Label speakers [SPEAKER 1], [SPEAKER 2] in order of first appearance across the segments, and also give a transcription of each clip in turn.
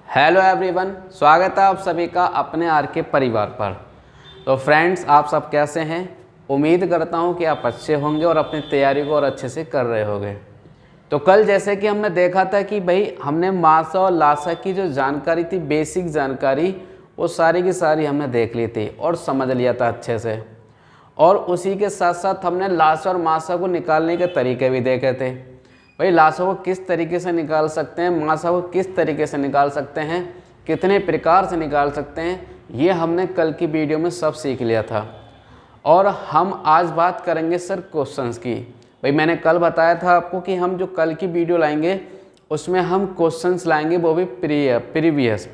[SPEAKER 1] Hello everyone, स्वागत है आप सभी का अपने आर के परिवार पर। तो फ्रेंड्स, आप सब कैसे हैं? उम्मीद करता हूं कि आप अच्छे होंगे और अपनी तैयारी को और अच्छे से कर रहे होंगे। तो कल जैसे कि हमने देखा था कि भाई हमने मासा और लासा की जो जानकारी थी, बेसिक जानकारी, वो सारी की सारी हमने देख ली थी और समझ लिया था अच्छे से। और उसी के साथ साथ हमने लासा और मासा को निकालने के तरीके भी देखे थे। भाई लासा को किस तरीके से निकाल सकते हैं, मासा को किस तरीके से निकाल सकते हैं, कितने प्रकार से निकाल सकते हैं, ये हमने कल की वीडियो में सब सीख लिया था। और हम आज बात करेंगे सर क्वेश्चंस की। भाई मैंने कल बताया था आपको कि हम जो कल की वीडियो लाएंगे उसमें हम क्वेश्चंस लाएंगे, वो भी प्रीवियस।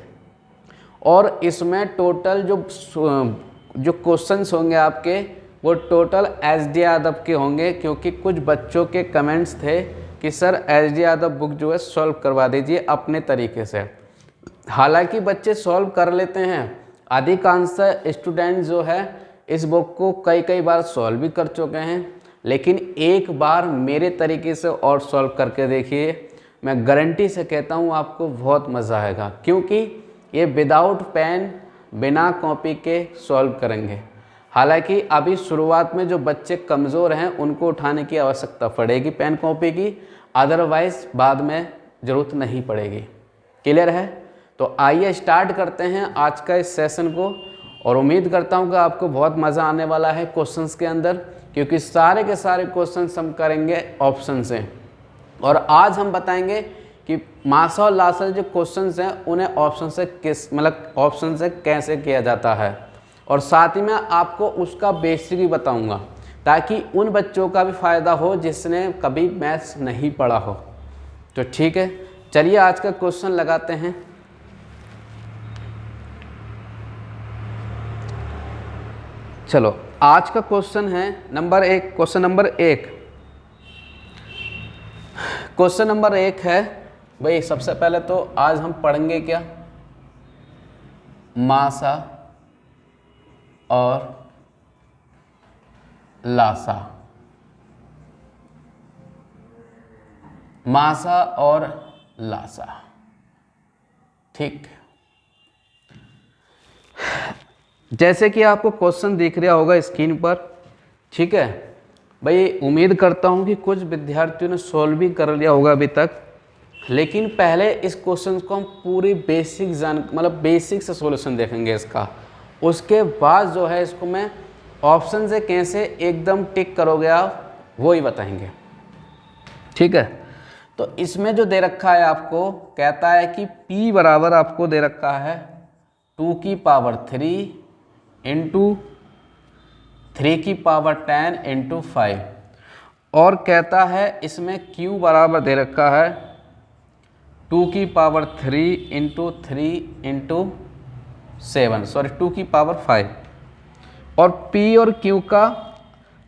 [SPEAKER 1] और इसमें टोटल जो क्वेश्चंस होंगे आपके, वो टोटल एस.डी. यादव के होंगे, क्योंकि कुछ बच्चों के कमेंट्स थे कि सर एस.डी. यादव बुक जो है सॉल्व करवा दीजिए अपने तरीके से। हालांकि बच्चे सॉल्व कर लेते हैं, अधिकांश स्टूडेंट जो है इस बुक को कई बार सॉल्व भी कर चुके हैं, लेकिन एक बार मेरे तरीके से और सॉल्व करके देखिए, मैं गारंटी से कहता हूँ आपको बहुत मज़ा आएगा, क्योंकि ये विदाउट पेन, बिना कॉपी के सॉल्व करेंगे। हालांकि अभी शुरुआत में जो बच्चे कमज़ोर हैं उनको उठाने की आवश्यकता पड़ेगी पेन कॉपी की, अदरवाइज़ बाद में ज़रूरत नहीं पड़ेगी। क्लियर है? तो आइए स्टार्ट करते हैं आज का इस सेशन को, और उम्मीद करता हूं कि आपको बहुत मज़ा आने वाला है क्वेश्चंस के अंदर, क्योंकि सारे के सारे क्वेश्चंस हम करेंगे ऑप्शन से। और आज हम बताएंगे कि मासा और लासा जो क्वेश्चंस हैं उन्हें ऑप्शन से कैसे किया जाता है, और साथ ही में आपको उसका बेसिक भी बताऊंगा, ताकि उन बच्चों का भी फ़ायदा हो जिसने कभी मैथ्स नहीं पढ़ा हो। तो ठीक है, चलिए आज का क्वेश्चन लगाते हैं। चलो, आज का क्वेश्चन है क्वेश्चन नंबर एक। क्वेश्चन नंबर एक है, भाई सबसे पहले तो आज हम पढ़ेंगे क्या, मासा और लासा। मासा और लासा, ठीक। जैसे कि आपको क्वेश्चन दिख रहा होगा स्क्रीन पर, ठीक है भाई। उम्मीद करता हूं कि कुछ विद्यार्थियों ने सॉल्व भी कर लिया होगा अभी तक, लेकिन पहले इस क्वेश्चन को हम पूरी बेसिक से सॉल्यूशन देखेंगे इसका। उसके बाद जो है इसको मैं ऑप्शन से कैसे एकदम टिक करोगे आप, वो ही बताएंगे, ठीक है। तो इसमें जो दे रखा है आपको, कहता है कि P बराबर आपको दे रखा है 2 की पावर 3 इंटू 3 की पावर 10 इंटू 5, और कहता है इसमें Q बराबर दे रखा है 2 की पावर 3 इंटू 3 इंटू 2 की पावर 5। और P और Q का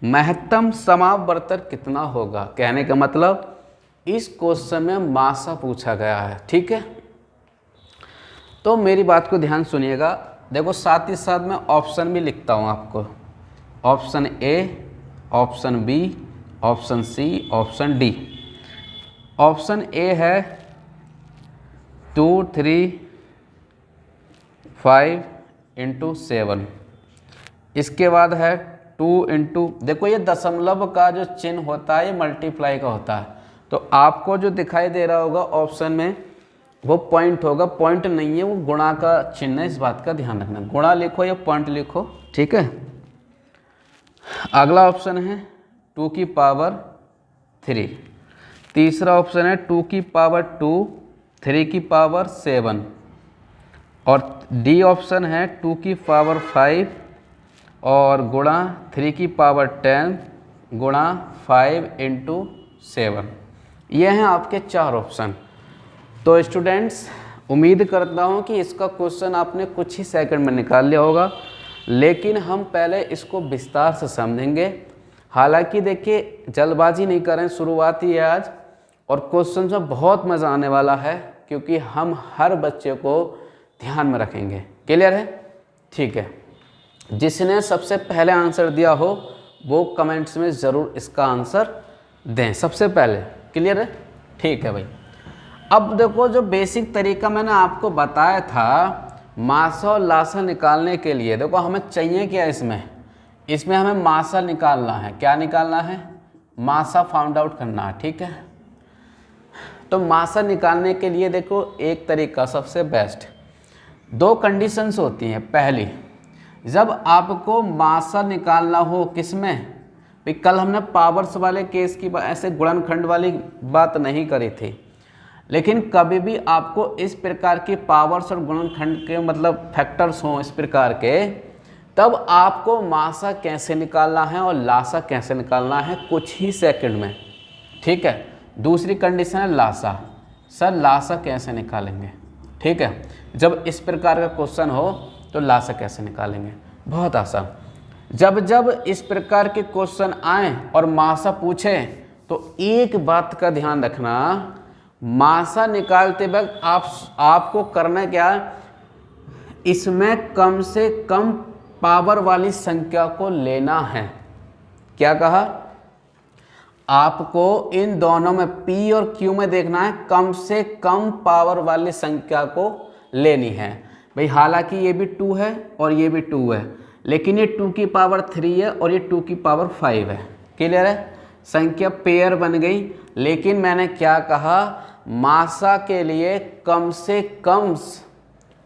[SPEAKER 1] महत्तम समावर्तन कितना होगा। कहने का मतलब इस क्वेश्चन में मासा पूछा गया है, ठीक है। तो मेरी बात को ध्यान सुनिएगा। देखो, साथ ही साथ मैं ऑप्शन भी लिखता हूँ आपको, option A, option B, option C, option D. Option A है 2, 3, 5 इंटू 7। इसके बाद है 2 इंटू, देखो ये दशमलव का जो चिन्ह होता है ये मल्टीप्लाई का होता है, तो आपको जो दिखाई दे रहा होगा ऑप्शन में वो पॉइंट होगा। पॉइंट नहीं है, वो गुणा का चिन्ह है, इस बात का ध्यान रखना। गुणा लिखो या पॉइंट लिखो, ठीक है। अगला ऑप्शन है 2 की पावर 3। तीसरा ऑप्शन है 2 की पावर 2, 3 की पावर 7। और डी ऑप्शन है 2 की पावर 5 और गुणा 3 की पावर 10 गुणा 5 इंटू 7। ये हैं आपके 4 ऑप्शन। तो स्टूडेंट्स, उम्मीद करता हूँ कि इसका क्वेश्चन आपने कुछ ही सेकंड में निकाल लिया होगा, लेकिन हम पहले इसको विस्तार से समझेंगे। हालांकि देखिए, जल्दबाजी नहीं करें, शुरुआत ही है आज, और क्वेश्चन में बहुत मज़ा आने वाला है, क्योंकि हम हर बच्चे को ध्यान में रखेंगे। क्लियर है? ठीक है। जिसने सबसे पहले आंसर दिया हो वो कमेंट्स में ज़रूर इसका आंसर दें सबसे पहले। क्लियर है? ठीक है भाई। अब देखो जो बेसिक तरीका मैंने आपको बताया था मासा और लासा निकालने के लिए, देखो हमें चाहिए क्या इसमें हमें मासा निकालना है। क्या निकालना है? मासा फाउंड आउट करना है, ठीक है। तो मासा निकालने के लिए देखो एक तरीका सबसे बेस्ट, दो कंडीशंस होती हैं। पहली, जब आपको मासा निकालना हो किसमें, भाई कल हमने पावर्स वाले केस की ऐसे गुणनखंड वाली बात नहीं करी थी, लेकिन कभी भी आपको इस प्रकार की पावर्स और गुणनखंड के मतलब फैक्टर्स हों इस प्रकार के, तब आपको मासा कैसे निकालना है और लासा कैसे निकालना है कुछ ही सेकंड में, ठीक है। दूसरी कंडीशन है लासा। सर लासा कैसे निकालेंगे? ठीक है, जब इस प्रकार का क्वेश्चन हो तो लासा कैसे निकालेंगे? बहुत आसान। जब इस प्रकार के क्वेश्चन आए और मासा पूछे तो एक बात का ध्यान रखना, मासा निकालते वक्त आपको करना क्या, इसमें कम से कम पावर वाली संख्या को लेना है। क्या कहा? आपको इन दोनों में P और Q में देखना है कम से कम पावर वाली संख्या को लेनी है। भाई हालांकि ये भी 2 है और ये भी 2 है, लेकिन ये 2 की पावर 3 है और ये 2 की पावर 5 है। क्लियर है? संख्या पेयर बन गई। लेकिन मैंने क्या कहा, मासा के लिए कम से कम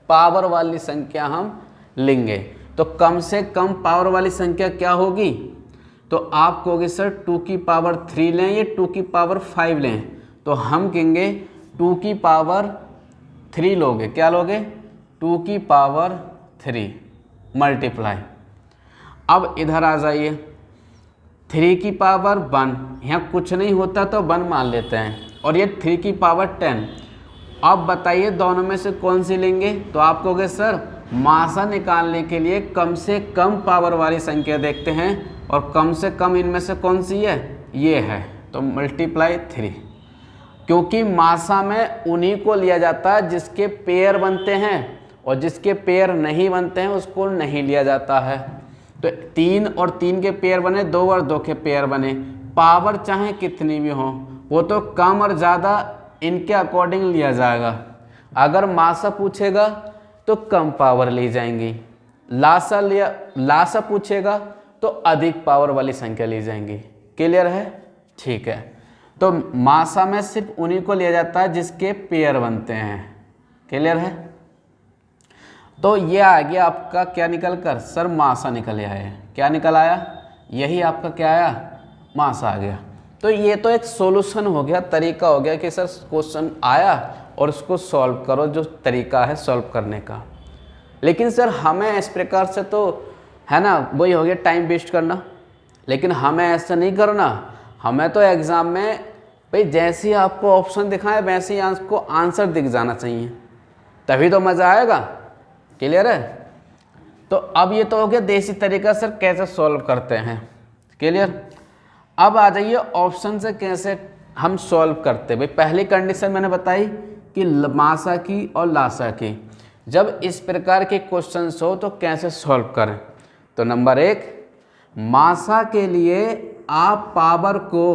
[SPEAKER 1] पावर वाली संख्या हम लेंगे। तो कम से कम पावर वाली संख्या क्या होगी? तो आप कहोगे सर 2 की पावर 3 लें या 2 की पावर 5 लें, तो हम कहेंगे 2 की पावर 3 लोगे। क्या लोगे? 2 की पावर 3 मल्टीप्लाई। अब इधर आ जाइए, 3 की पावर 1, यहाँ कुछ नहीं होता तो 1 मान लेते हैं, और ये 3 की पावर 10। अब बताइए दोनों में से कौन सी लेंगे? तो आप कहोगे सर मासा निकालने के लिए कम से कम पावर वाली संख्या देखते हैं, और कम से कम इनमें से कौन सी है? ये है, तो मल्टीप्लाई 3। क्योंकि मासा में उन्हीं को लिया जाता है जिसके पेयर बनते हैं, और जिसके पेयर नहीं बनते हैं उसको नहीं लिया जाता है। तो 3 और 3 के पेयर बने, 2 और 2 के पेयर बने। पावर चाहे कितनी भी हो, वो तो कम और ज़्यादा इनके अकॉर्डिंग लिया जाएगा। अगर मासा पूछेगा तो कम पावर ली जाएंगी, लासा पूछेगा तो अधिक पावर वाली संख्या ली जाएंगी। क्लियर है? ठीक है। तो मासा में सिर्फ उन्हीं को लिया जाता है जिसके पेयर बनते हैं। क्लियर है? तो ये आ गया आपका क्या निकल कर, सर मासा निकल आया है। क्या निकल आया? यही आपका क्या आया? मासा आ गया। तो ये तो एक सॉल्यूशन हो गया, तरीका हो गया कि सर क्वेश्चन आया और उसको सॉल्व करो, जो तरीका है सॉल्व करने का। लेकिन सर हमें इस प्रकार से तो है ना, वही हो गया टाइम वेस्ट करना। लेकिन हमें ऐसा नहीं करना, हमें तो एग्ज़ाम में भाई जैसे ही आपको ऑप्शन दिखाए वैसे ही आपको आंसर दिख जाना चाहिए, तभी तो मज़ा आएगा। क्लियर है? तो अब ये तो हो गया देसी तरीका सर कैसे सॉल्व करते हैं। क्लियर? अब आ जाइए ऑप्शन से कैसे हम सॉल्व करते। भाई पहली कंडीशन मैंने बताई कि मासा की और लासा की, जब इस प्रकार के क्वेश्चंस हो तो कैसे सॉल्व करें। तो नंबर 1, मासा के लिए आप पावर को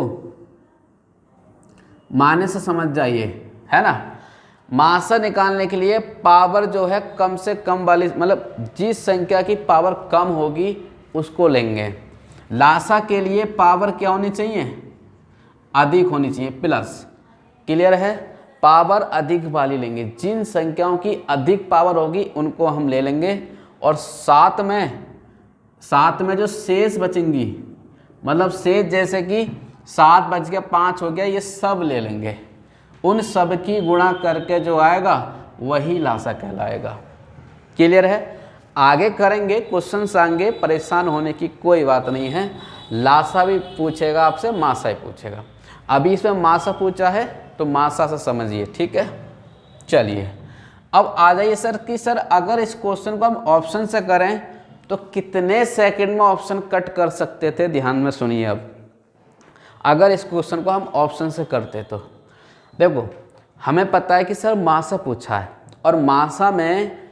[SPEAKER 1] माने से समझ जाइए, है ना। मासा निकालने के लिए पावर जो है कम से कम वाली, मतलब जिस संख्या की पावर कम होगी उसको लेंगे। लासा के लिए पावर क्या होनी चाहिए? अधिक होनी चाहिए, प्लस। क्लियर है? पावर अधिक वाली लेंगे, जिन संख्याओं की अधिक पावर होगी उनको हम ले लेंगे, और साथ में जो शेष बचेंगी, मतलब शेष जैसे कि 7 बच गया, 5 हो गया, ये सब ले लेंगे। उन सब की गुणा करके जो आएगा वही लासा कहलाएगा। क्लियर है? आगे करेंगे, क्वेश्चंस आएंगे, परेशान होने की कोई बात नहीं है। लासा भी पूछेगा आपसे, मासा ही पूछेगा। अभी इसमें मासा पूछा है तो मासा से समझिए, ठीक है। चलिए अब आ जाइए सर कि सर अगर इस क्वेश्चन को हम ऑप्शन से करें तो कितने सेकंड में ऑप्शन कट कर सकते थे। ध्यान में सुनिए। अब अगर इस क्वेश्चन को हम ऑप्शन से करते तो देखो, हमें पता है कि सर मासा पूछा है और मासा में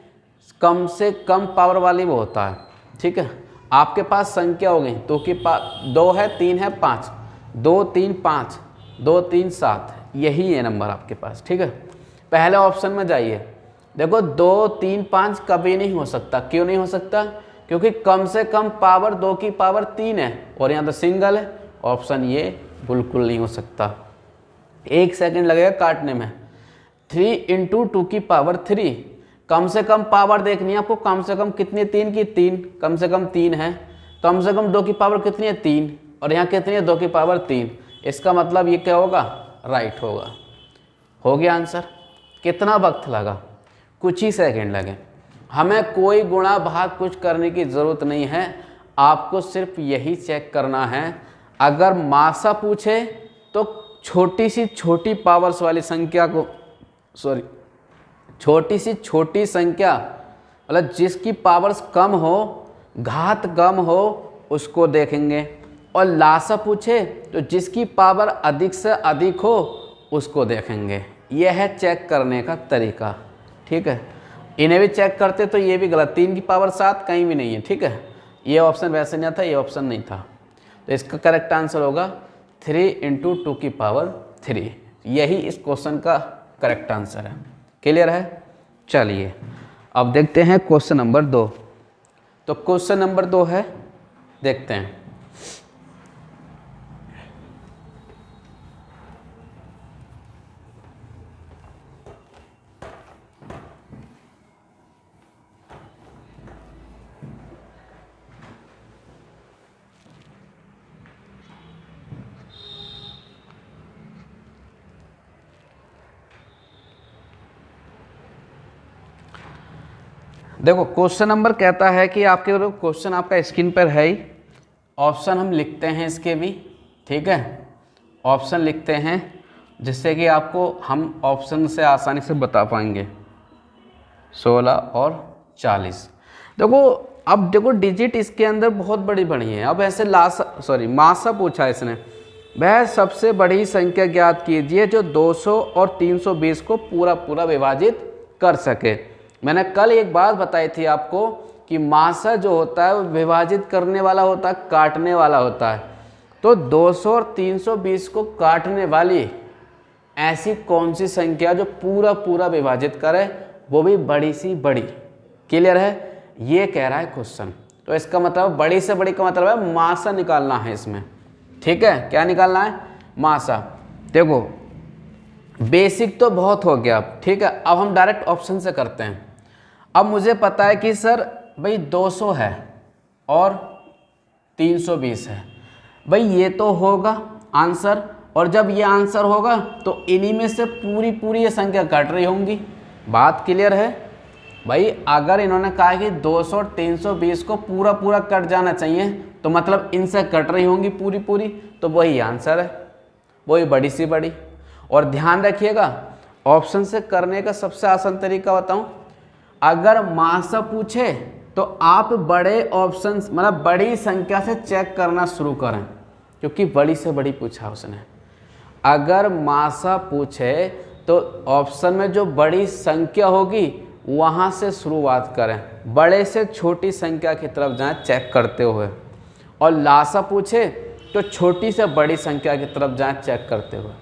[SPEAKER 1] कम से कम पावर वाली वो होता है, ठीक है। आपके पास संख्या हो गई, तो कि 2 है, 3 है, 5, 2 3 5, 2 3 7, यही है नंबर आपके पास, ठीक है। पहले ऑप्शन में जाइए, देखो 2, 3, 5 कभी नहीं हो सकता। क्यों नहीं हो सकता? क्योंकि कम से कम पावर 2 की पावर 3 है और यहाँ तो सिंगल है। ऑप्शन ये बिल्कुल नहीं हो सकता। 1 सेकंड लगेगा काटने में। 3 × 2 की पावर 3, कम से कम पावर देखनी है आपको। कम से कम कितनी? 3 की 3, कम से कम 3 है। कम से कम 2 की पावर कितनी है? 3, और यहाँ कितनी है? 2 की पावर 3। इसका मतलब ये क्या होगा? राइट होगा। हो गया आंसर। कितना वक्त लगा? कुछ ही सेकंड लगे। हमें कोई गुणा भाग कुछ करने की ज़रूरत नहीं है, आपको सिर्फ यही चेक करना है। अगर मासा पूछे तो छोटी सी छोटी पावर्स वाली संख्या को, छोटी सी छोटी संख्या मतलब जिसकी पावर्स कम हो, घात कम हो, उसको देखेंगे। और लासा पूछे तो जिसकी पावर अधिक से अधिक हो उसको देखेंगे। यह है चेक करने का तरीका। ठीक है, इन्हें भी चेक करते तो ये भी गलत। 3 की पावर 7 कहीं भी नहीं है। ठीक है, ये ऑप्शन वैसे नहीं था, ये ऑप्शन नहीं था। तो इसका करेक्ट आंसर होगा 3 × 2 की पावर 3। यही इस क्वेश्चन का करेक्ट आंसर है। क्लियर है? चलिए अब देखते हैं क्वेश्चन नंबर 2। तो क्वेश्चन नंबर 2 है, देखते हैं। देखो क्वेश्चन नंबर कहता है कि आपके क्वेश्चन आपका स्क्रीन पर है ही। ऑप्शन हम लिखते हैं इसके भी। ठीक है, ऑप्शन लिखते हैं जिससे कि आपको हम ऑप्शन से आसानी से बता पाएंगे। 16 और 40। देखो अब देखो डिजिट इसके अंदर बहुत बड़ी बड़ी है। अब ऐसे मासा पूछा इसने, वह सबसे बड़ी संख्या ज्ञात कीजिए जो 200 और 320 को पूरा पूरा विभाजित कर सके। मैंने कल एक बात बताई थी आपको कि मासा जो होता है वो विभाजित करने वाला होता है, काटने वाला होता है। तो 200 और 320 को काटने वाली ऐसी कौन सी संख्या जो पूरा पूरा विभाजित करे, वो भी बड़ी सी बड़ी। क्लियर है? ये कह रहा है क्वेश्चन। तो इसका मतलब बड़ी से बड़ी का मतलब है मासा निकालना है इसमें। ठीक है, क्या निकालना है? मासा। देखो बेसिक तो बहुत हो गया। ठीक है, अब हम डायरेक्ट ऑप्शन से करते हैं। अब मुझे पता है कि सर भाई 200 है और 320 है, भाई ये तो होगा आंसर। और जब ये आंसर होगा तो इन्हीं में से पूरी ये संख्या कट रही होंगी। बात क्लियर है भाई? अगर इन्होंने कहा कि 200 और 320 को पूरा पूरा कट जाना चाहिए तो मतलब इनसे कट रही होंगी पूरी, तो वही आंसर है, वही बड़ी सी बड़ी। और ध्यान रखिएगा, ऑप्शन से करने का सबसे आसान तरीका बताऊं। अगर मासा पूछे तो आप बड़े ऑप्शन मतलब बड़ी संख्या से चेक करना शुरू करें, क्योंकि बड़ी से बड़ी पूछा उसने। अगर मासा पूछे तो ऑप्शन में जो बड़ी संख्या होगी वहाँ से शुरुआत करें, बड़े से छोटी संख्या की तरफ जाएं चेक करते हुए। और लासा पूछे तो छोटी से बड़ी संख्या की तरफ जाएं चेक करते हुए।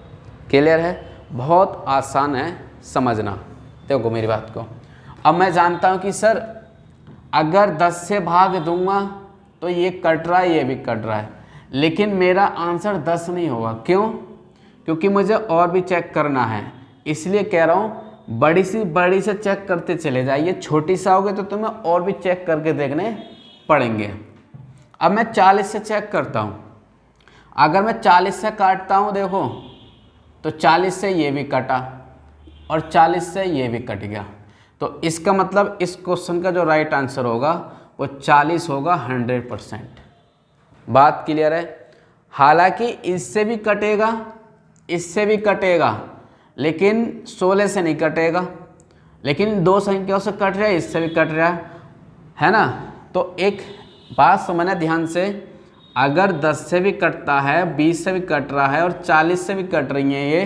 [SPEAKER 1] क्लियर है? बहुत आसान है समझना। देखो मेरी बात को, अब मैं जानता हूँ कि सर अगर 10 से भाग दूंगा तो ये कट रहा है, ये भी कट रहा है, लेकिन मेरा आंसर 10 नहीं होगा। क्यों? क्योंकि मुझे और भी चेक करना है। इसलिए कह रहा हूँ बड़ी से चेक करते चले जाइए। छोटी सा होगे तो तुम्हें और भी चेक करके देखने पड़ेंगे। अब मैं 40 से चेक करता हूँ। अगर मैं 40 से काटता हूँ, देखो तो 40 से ये भी कटा और 40 से ये भी कट गया। तो इसका मतलब इस क्वेश्चन का जो राइट आंसर होगा वो 40 होगा 100%। बात क्लियर है? हालांकि इससे भी कटेगा, इससे भी कटेगा, लेकिन 16 से नहीं कटेगा। लेकिन 2 संख्याओं से कट रहा है, इससे भी कट रहा है ना। तो एक बात समझना ध्यान से, अगर 10 से भी कटता है, 20 से भी कट रहा है और 40 से भी कट रही हैं ये,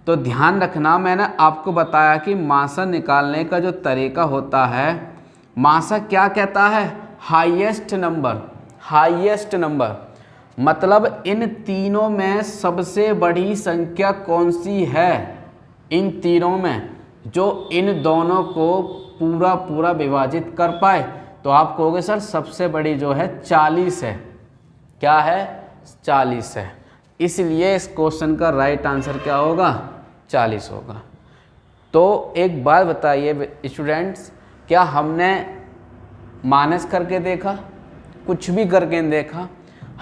[SPEAKER 1] तो ध्यान रखना मैंने आपको बताया कि मासा निकालने का जो तरीका होता है, मासा क्या कहता है? Highest number. हाईएस्ट नंबर मतलब इन तीनों में सबसे बड़ी संख्या कौन सी है, इन तीनों में जो इन दोनों को पूरा पूरा विभाजित कर पाए तो आप कहोगे सर सबसे बड़ी जो है 40 है। क्या है? 40 है। इसलिए इस क्वेश्चन का राइट आंसर क्या होगा? 40 होगा। तो एक बात बताइए स्टूडेंट्स, क्या हमने माइनस करके देखा? कुछ भी करके नहीं देखा।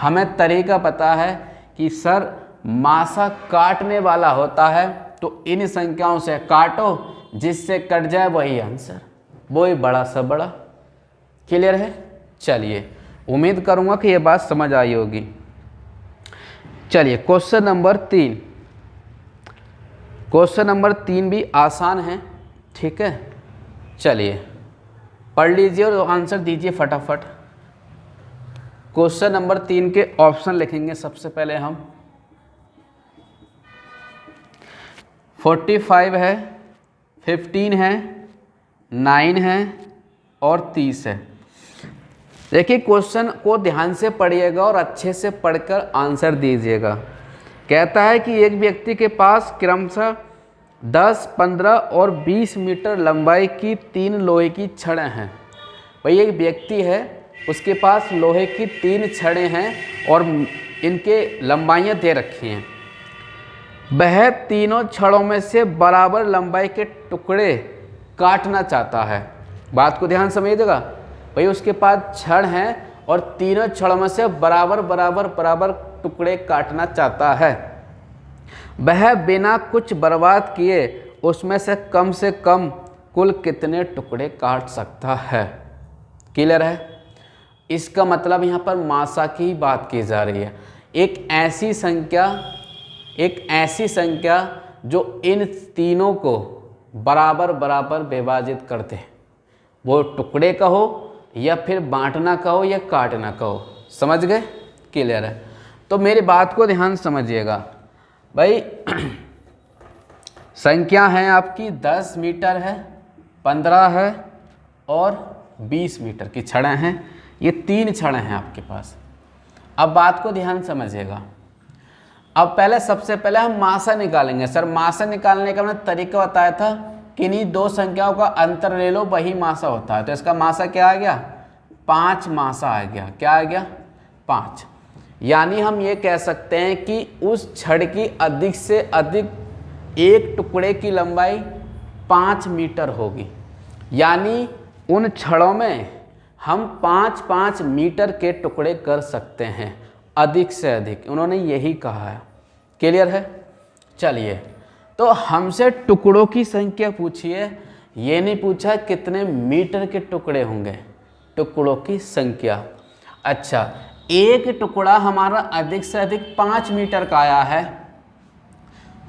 [SPEAKER 1] हमें तरीका पता है कि सर मासा काटने वाला होता है तो इन संख्याओं से काटो, जिससे कट जाए वही आंसर, वही बड़ा सा बड़ा। क्लियर है? चलिए, उम्मीद करूंगा कि ये बात समझ आई होगी। चलिए क्वेश्चन नंबर 3। क्वेश्चन नंबर 3 भी आसान है, ठीक है। चलिए पढ़ लीजिए और आंसर दीजिए फटाफट। क्वेश्चन नंबर 3 के ऑप्शन लिखेंगे सबसे पहले हम। 45 है, 15 है, 9 है और 30 है। देखिए क्वेश्चन को ध्यान से पढ़िएगा और अच्छे से पढ़कर आंसर दीजिएगा। कहता है कि एक व्यक्ति के पास क्रमशः 10, 15 और 20 मीटर लंबाई की 3 लोहे की छड़ें हैं। भाई एक व्यक्ति है, उसके पास लोहे की 3 छड़ें हैं और इनके लंबाइयाँ दे रखी हैं। वह तीनों छड़ों में से बराबर लंबाई के टुकड़े काटना चाहता है। बात को ध्यान समझिएगा। भाई उसके पास छड़ हैं और तीनों छड़ों में से बराबर बराबर बराबर टुकड़े काटना चाहता है। वह बिना कुछ बर्बाद किए उसमें से कम कुल कितने टुकड़े काट सकता है? क्लियर है? इसका मतलब यहाँ पर मासा की बात की जा रही है। एक ऐसी संख्या जो इन तीनों को बराबर बराबर विभाजित करते हैं, वो टुकड़े कहो या फिर बांटना कहो या काटना कहो। समझ गए? क्लियर है? तो मेरी बात को ध्यान समझिएगा। भाई संख्या है आपकी 10 मीटर है, 15 है और 20 मीटर की छड़ें हैं। ये 3 छड़ें हैं आपके पास। अब बात को ध्यान समझिएगा। अब सबसे पहले हम मासा निकालेंगे। सर मासा निकालने का मैंने तरीका बताया था कि इन्हीं 2 संख्याओं का अंतर ले लो, वही मासा होता है। तो इसका मासा क्या आ गया? 5 मासा आ गया। क्या आ गया? 5। यानी हम ये कह सकते हैं कि उस छड़ की अधिक से अधिक एक टुकड़े की लंबाई 5 मीटर होगी। यानी उन छड़ों में हम 5-5 मीटर के टुकड़े कर सकते हैं, अधिक से अधिक। उन्होंने यही कहा है। क्लियर है? चलिए, तो हमसे टुकड़ों की संख्या पूछिए, ये नहीं पूछा कितने मीटर के टुकड़े होंगे, टुकड़ों की संख्या। अच्छा, एक टुकड़ा हमारा अधिक से अधिक 5 मीटर का आया है,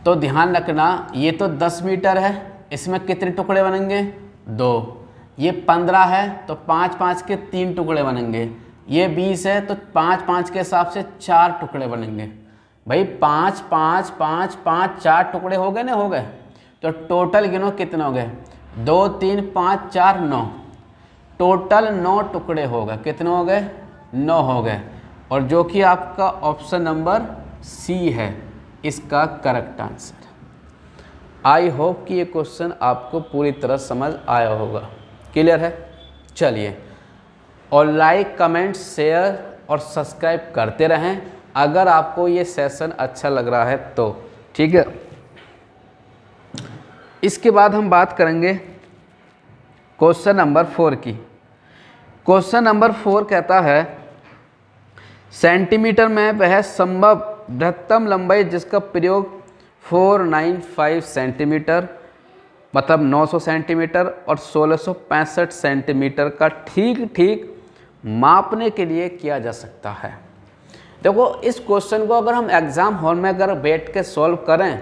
[SPEAKER 1] तो ध्यान रखना ये तो 10 मीटर है, इसमें कितने टुकड़े बनेंगे? 2। ये 15 है तो 5-5 के 3 टुकड़े बनेंगे। ये 20 है तो 5-5 के हिसाब से 4 टुकड़े बनेंगे। भाई 5-5-5-5-5 4 टुकड़े हो गए ना? हो गए। तो टोटल गिनो कितने हो गए? 2, 3, 5, 4, 9। टोटल 9 टुकड़े हो गए। कितने हो गए? 9 हो गए। और जो कि आपका ऑप्शन नंबर सी है इसका करेक्ट आंसर। आई होप कि ये क्वेश्चन आपको पूरी तरह समझ आया होगा। क्लियर है? चलिए, और लाइक, कमेंट, शेयर और सब्सक्राइब करते रहें अगर आपको ये सेशन अच्छा लग रहा है तो। ठीक है, इसके बाद हम बात करेंगे क्वेश्चन नंबर 4 की। क्वेश्चन नंबर 4 कहता है सेंटीमीटर में वह संभव बृहत्तम लंबाई जिसका प्रयोग 495 सेंटीमीटर मतलब 900 सेंटीमीटर और 1665 सेंटीमीटर का ठीक मापने के लिए किया जा सकता है। देखो, इस क्वेश्चन को अगर हम एग्ज़ाम हॉल में अगर बैठ के सॉल्व करें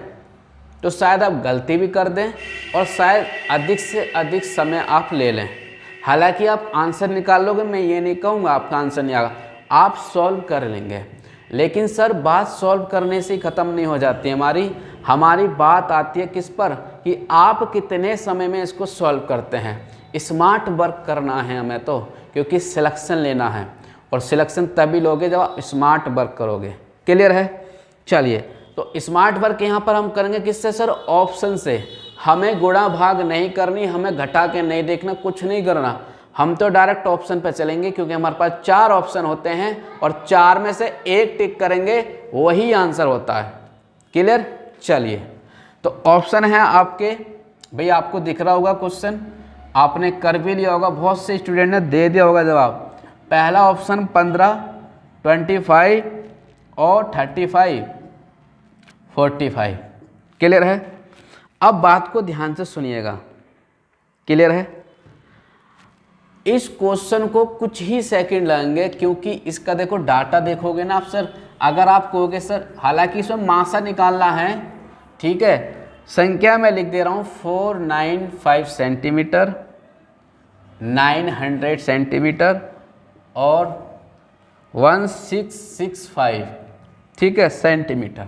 [SPEAKER 1] तो शायद आप गलती भी कर दें और शायद अधिक से अधिक समय आप ले लें। हालांकि आप आंसर निकाल लोगे, मैं ये नहीं कहूँगा आपका आंसर नहीं आएगा, आप सॉल्व कर लेंगे। लेकिन सर बात सॉल्व करने से ही ख़त्म नहीं हो जाती है हमारी बात आती है किस पर, कि आप कितने समय में इसको सॉल्व करते हैं। स्मार्ट वर्क करना है हमें तो, क्योंकि सिलेक्शन लेना है और सिलेक्शन तभी लोगे जब आप स्मार्ट वर्क करोगे। क्लियर है? चलिए, तो स्मार्ट वर्क यहाँ पर हम करेंगे किससे सर? ऑप्शन से। हमें गुणा भाग नहीं करनी, हमें घटा के नहीं देखना, कुछ नहीं करना, हम तो डायरेक्ट ऑप्शन पे चलेंगे क्योंकि हमारे पास 4 ऑप्शन होते हैं और 4 में से एक टिक करेंगे, वही आंसर होता है। क्लियर? चलिए, तो ऑप्शन है आपके, भाई आपको दिख रहा होगा क्वेश्चन, आपने कर भी लिया होगा, बहुत से स्टूडेंट ने दे दिया होगा जवाब। पहला ऑप्शन 15, 25 और 35, 45। क्लियर है? अब बात को ध्यान से सुनिएगा। क्लियर है? इस क्वेश्चन को कुछ ही सेकंड लगेंगे क्योंकि इसका देखो डाटा देखोगे ना आप सर, अगर आप कहोगे सर, हालांकि इसमें मासा निकालना है, ठीक है, संख्या मैं लिख दे रहा हूँ 495 सेंटीमीटर, 900 सेंटीमीटर और 1665, ठीक है, सेंटीमीटर।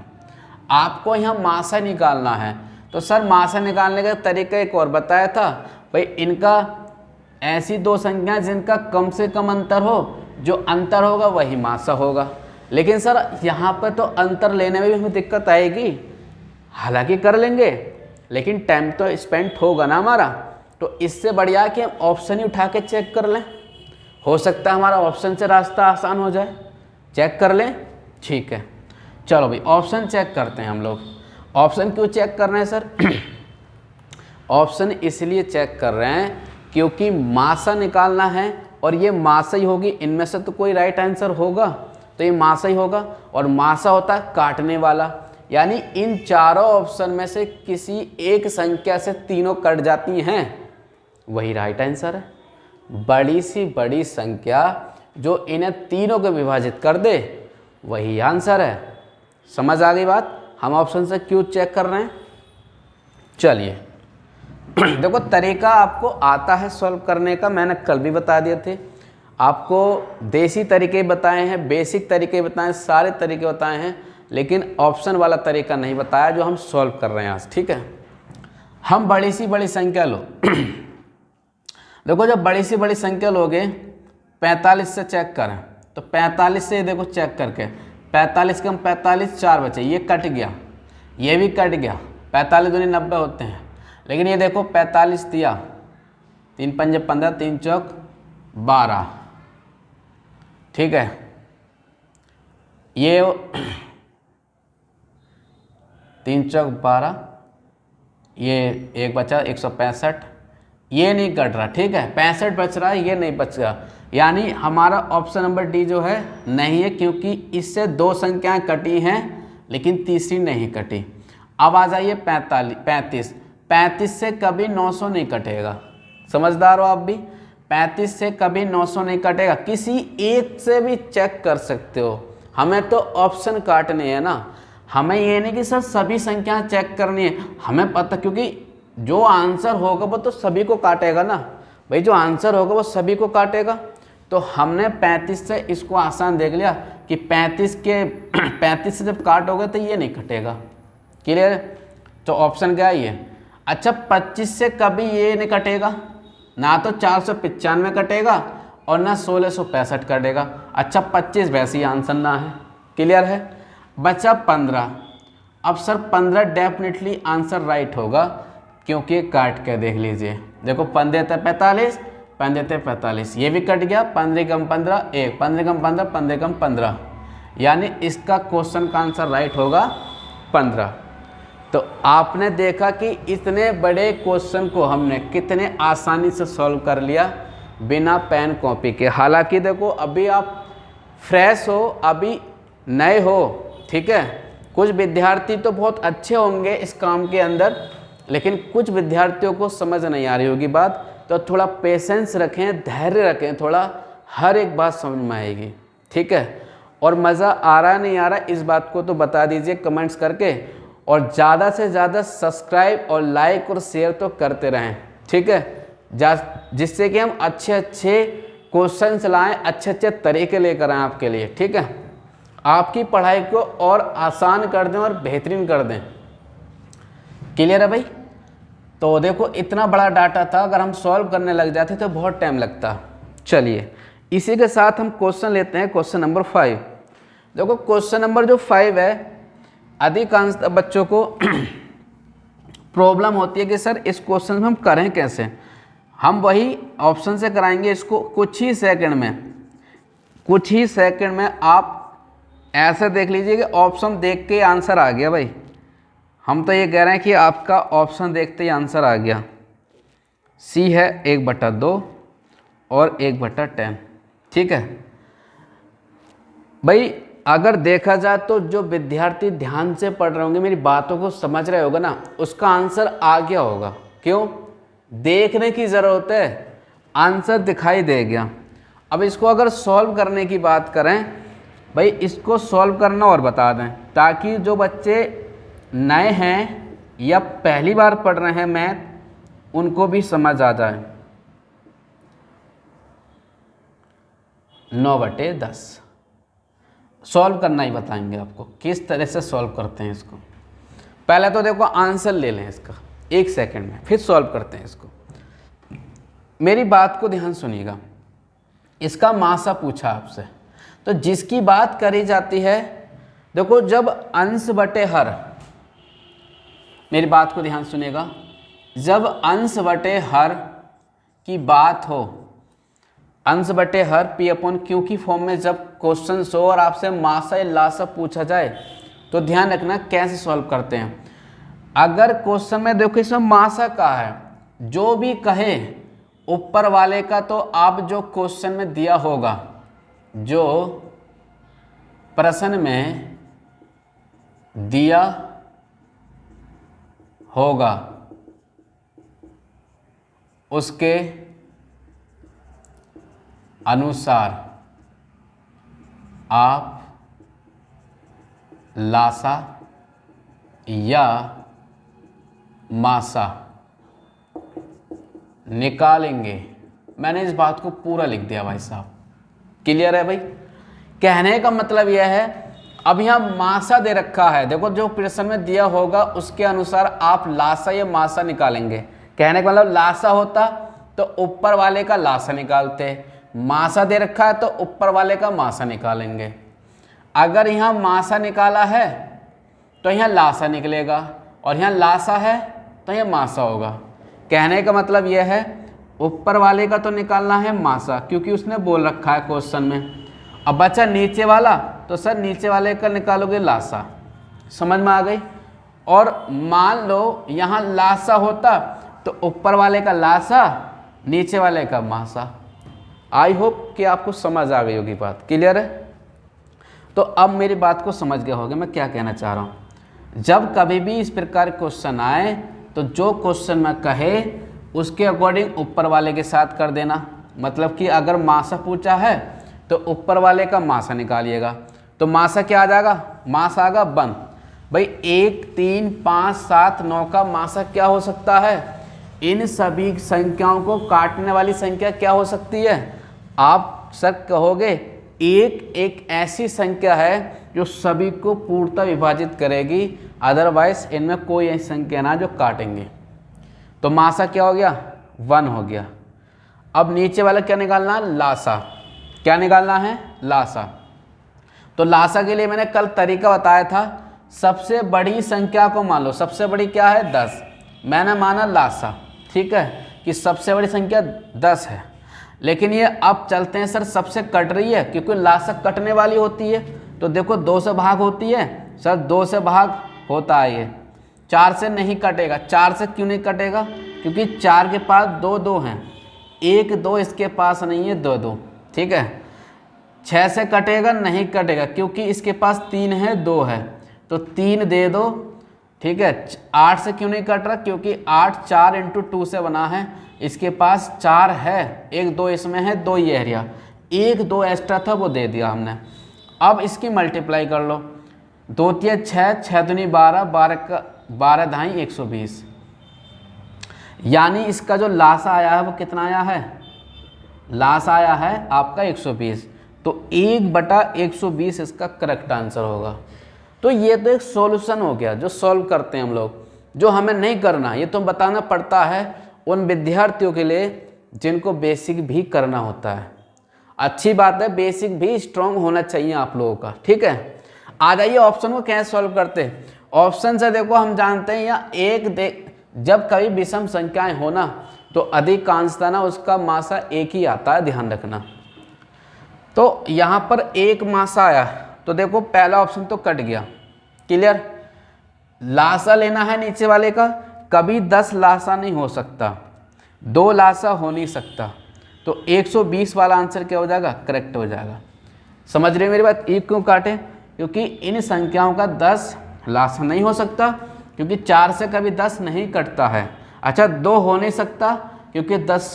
[SPEAKER 1] आपको यहाँ मासा निकालना है, तो सर मासा निकालने का तरीका एक और बताया था, भाई इनका ऐसी 2 संख्या जिनका कम से कम अंतर हो, जो अंतर होगा वही मासा होगा। लेकिन सर यहाँ पर तो अंतर लेने में भी हमें दिक्कत आएगी, हालांकि कर लेंगे लेकिन टाइम तो स्पेंड होगा ना हमारा, तो इससे बढ़िया कि हम ऑप्शन ही उठा के चेक कर लें, हो सकता है हमारा ऑप्शन से रास्ता आसान हो जाए। चेक कर लें, ठीक है, चलो भाई ऑप्शन चेक करते हैं हम लोग। ऑप्शन क्यों चेक कर रहे हैं सर? ऑप्शन इसलिए चेक कर रहे हैं क्योंकि मासा निकालना है और ये मासा ही होगी, इनमें से तो कोई राइट आंसर होगा, तो ये मासा ही होगा, और मासा होता है काटने वाला, यानी इन चारों ऑप्शन में से किसी एक संख्या से तीनों कट जाती हैं, वही राइट आंसर है। बड़ी सी बड़ी संख्या जो इन्हें तीनों को विभाजित कर दे, वही आंसर है। समझ आ गई बात? हम ऑप्शन से क्यों चेक कर रहे हैं? चलिए देखो, तरीका आपको आता है सॉल्व करने का, मैंने कल भी बता दिए थे आपको। देसी तरीके बताए हैं, बेसिक तरीके बताए हैं, सारे तरीके बताए हैं, लेकिन ऑप्शन वाला तरीका नहीं बताया जो हम सॉल्व कर रहे हैं आज। ठीक है, हम बड़ी सी बड़ी संख्या लो देखो, जब बड़ी सी बड़ी संख्या लोगे 45 से चेक करें, तो 45 से देखो चेक करके 45 कम 45 4 बचे, ये कट गया, ये भी कट गया, 45 दूनी 90 होते हैं। लेकिन ये देखो 45 दिया, 3 पंजे 15, 3 चौक 12, ठीक है, ये 3 चौक 12, ये एक बचा 165, ये नहीं कट रहा, ठीक है, 65 बच रहा है, ये नहीं बच रहा, यानी हमारा ऑप्शन नंबर डी जो है नहीं है, क्योंकि इससे 2 संख्याएं कटी हैं लेकिन तीसरी नहीं कटी। अब आ जाइए 35 से कभी 900 नहीं कटेगा, समझदार हो आप भी, 35 से कभी 900 नहीं कटेगा, किसी एक से भी चेक कर सकते हो। हमें तो ऑप्शन काटने हैं ना, हमें ये नहीं कि सर सभी संख्या चेक करनी है, हमें पता, क्योंकि जो आंसर होगा वो तो सभी को काटेगा ना भाई, जो आंसर होगा वो सभी को काटेगा। तो हमने 35 से इसको आसान देख लिया कि 35 से जब काटोगे तो ये नहीं कटेगा। क्लियर? तो ऑप्शन क्या है ये। अच्छा, 25 से कभी ये नहीं कटेगा, ना तो 495 कटेगा और ना 1665 कटेगा। अच्छा, 25 वैसे ही आंसर ना है। क्लियर है? बचा 15। अब सर 15 डेफिनेटली आंसर राइट होगा, क्योंकि काट के देख लीजिए, देखो 15 देते 45, 5 देते 45, ये भी कट गया, 15 कम 15 1, 15 कम 15, 15 कम 15, यानी इसका क्वेश्चन का आंसर राइट होगा 15। तो आपने देखा कि इतने बड़े क्वेश्चन को हमने कितने आसानी से सॉल्व कर लिया बिना पेन कॉपी के। हालांकि देखो अभी आप फ्रेश हो, अभी नए हो, ठीक है, कुछ विद्यार्थी तो बहुत अच्छे होंगे इस काम के अंदर, लेकिन कुछ विद्यार्थियों को समझ नहीं आ रही होगी बात, तो थोड़ा पेशेंस रखें, धैर्य रखें, थोड़ा हर एक बात समझ में आएगी। ठीक है, और मज़ा आ रहा नहीं आ रहा इस बात को तो बता दीजिए कमेंट्स करके, और ज़्यादा से ज़्यादा सब्सक्राइब और लाइक और शेयर तो करते रहें। ठीक है, जिससे कि हम अच्छे अच्छे क्वेश्चन लाएँ, अच्छे अच्छे तरीके लेकर आएँ आपके लिए। ठीक है, आपकी पढ़ाई को और आसान कर दें और बेहतरीन कर दें। क्लियर है भाई? तो देखो इतना बड़ा डाटा था, अगर हम सॉल्व करने लग जाते तो बहुत टाइम लगता। चलिए इसी के साथ हम क्वेश्चन लेते हैं, क्वेश्चन नंबर 5। देखो क्वेश्चन नंबर जो 5 है, अधिकांश बच्चों को प्रॉब्लम होती है कि सर इस क्वेश्चन में हम करें कैसे। हम वही ऑप्शन से कराएंगे इसको कुछ ही सेकंड में आप ऐसे देख लीजिए कि ऑप्शन देख के आंसर आ गया भाई। हम तो ये कह रहे हैं कि आपका ऑप्शन देखते ही आंसर आ गया। सी है 1/2 और 1/10। ठीक है भाई, अगर देखा जाए तो जो विद्यार्थी ध्यान से पढ़ रहे होंगे, मेरी बातों को समझ रहे होगा ना, उसका आंसर आ गया होगा। क्यों? देखने की ज़रूरत है, आंसर दिखाई दे गया। अब इसको अगर सॉल्व करने की बात करें भाई, इसको सॉल्व करना और बता दें ताकि जो बच्चे नए हैं या पहली बार पढ़ रहे हैं मैथ, उनको भी समझ आ जाए। 9/10 सॉल्व करना ही बताएंगे आपको, किस तरह से सॉल्व करते हैं इसको। पहले तो देखो आंसर ले लें इसका 1 सेकंड में, फिर सॉल्व करते हैं इसको। मेरी बात को ध्यान सुनिएगा। इसका मासा पूछा आपसे, तो जिसकी बात करी जाती है, देखो जब अंश बटे हर, मेरी बात को ध्यान सुनिएगा, जब अंश बटे हर की बात हो, अंश बटे हर P/Q की फॉर्म में जब क्वेश्चन हो और आपसे मासा या लासा पूछा जाए, तो ध्यान रखना कैसे सॉल्व करते हैं। अगर क्वेश्चन में देखो इसमें मासा का है, जो भी कहे ऊपर वाले का, तो आप जो क्वेश्चन में दिया होगा, जो प्रश्न में दिया होगा, उसके अनुसार आप लासा या मासा निकालेंगे। मैंने इस बात को पूरा लिख दिया भाई साहब, क्लियर है भाई। कहने का मतलब यह है, अब यहाँ मासा दे रखा है, देखो जो प्रश्न में दिया होगा उसके अनुसार आप लासा या मासा निकालेंगे। कहने का मतलब लासा होता तो ऊपर वाले का लासा निकालते, मासा दे रखा है तो ऊपर वाले का मासा निकालेंगे। अगर यहाँ मासा निकाला है तो यहाँ लासा निकलेगा, और यहाँ लासा है तो यहाँ मासा होगा। कहने का मतलब यह है, ऊपर वाले का तो निकालना है मासा, क्योंकि उसने बोल रखा है क्वेश्चन में। अब बचा नीचे वाला, तो सर नीचे वाले का निकालोगे लासा। समझ में आ गई। और मान लो यहाँ लासा होता तो ऊपर वाले का लासा, नीचे वाले का मासा। आई होप कि आपको समझ आ गई होगी बात, क्लियर है। तो अब मेरी बात को समझ गए होगे मैं क्या कहना चाह रहा हूँ। जब कभी भी इस प्रकार क्वेश्चन आए, तो जो क्वेश्चन में कहे उसके अकॉर्डिंग ऊपर वाले के साथ कर देना। मतलब कि अगर मासा पूछा है तो ऊपर वाले का मासा निकालिएगा, तो मासा क्या आ जाएगा? मासा आएगा 1। भाई 1, 3, 5, 7, 9 का मासा क्या हो सकता है? इन सभी संख्याओं को काटने वाली संख्या क्या हो सकती है? आप सर कहोगे एक ऐसी संख्या है जो सभी को पूर्णतः विभाजित करेगी, अदरवाइज इनमें कोई ऐसी संख्या ना जो काटेंगे। तो मासा क्या हो गया? 1 हो गया। अब नीचे वाला क्या निकालना है? लासा। क्या निकालना है? लासा। तो लासा के लिए मैंने कल तरीका बताया था, सबसे बड़ी संख्या को मान लो। सबसे बड़ी क्या है? 10। मैंने माना लासा, ठीक है, कि सबसे बड़ी संख्या 10 है। लेकिन ये अब चलते हैं सर सबसे कट रही है, क्योंकि लासा कटने वाली होती है। तो देखो 2 से भाग होती है सर, 2 से भाग होता है ये, 4 से नहीं कटेगा। 4 से क्यों नहीं कटेगा? क्योंकि 4 के पास 2 हैं, 1 2 इसके पास नहीं है, 2 ठीक है। 6 से कटेगा? नहीं कटेगा, क्योंकि इसके पास 3 है, 2 है, तो 3 दे दो, ठीक है। 8 से क्यों नहीं कट रहा? क्योंकि 8 4 × 2 से बना है, इसके पास 4 है, 1 2 इसमें है, 2 ये एरिया, 1 2 एक्स्ट्रा था वो दे दिया हमने। अब इसकी मल्टीप्लाई कर लो, 2 3 6, 6 दूनी 12, 12 धाई 120। यानी इसका जो लासा आया है वो कितना आया है? लासा आया है आपका 120। तो 1/120 इसका करेक्ट आंसर होगा। तो ये तो एक सॉल्यूशन हो गया जो सॉल्व करते हैं हम लोग। जो हमें नहीं करना ये तो बताना पड़ता है उन विद्यार्थियों के लिए जिनको बेसिक भी करना होता है। अच्छी बात है, बेसिक भी स्ट्रॉन्ग होना चाहिए आप लोगों का, ठीक है। आ जाइए ऑप्शन को कैसे सॉल्व करते हैं। ऑप्शन से देखो हम जानते हैं या जब कभी विषम संख्याएं हो ना तो अधिकांशतः ना उसका मासा एक ही आता है, ध्यान रखना। तो यहाँ पर एक मासा आया तो देखो पहला ऑप्शन तो कट गया, क्लियर। लासा लेना है नीचे वाले का, कभी 10 लासा नहीं हो सकता, 2 लासा हो नहीं सकता, तो 120 वाला आंसर क्या हो जाएगा, करेक्ट हो जाएगा। समझ रहे मेरी बात। ये क्यों काटे, क्योंकि इन संख्याओं का 10 लासा नहीं हो सकता, क्योंकि 4 से कभी 10 नहीं कटता है। अच्छा 2 हो नहीं सकता, क्योंकि 10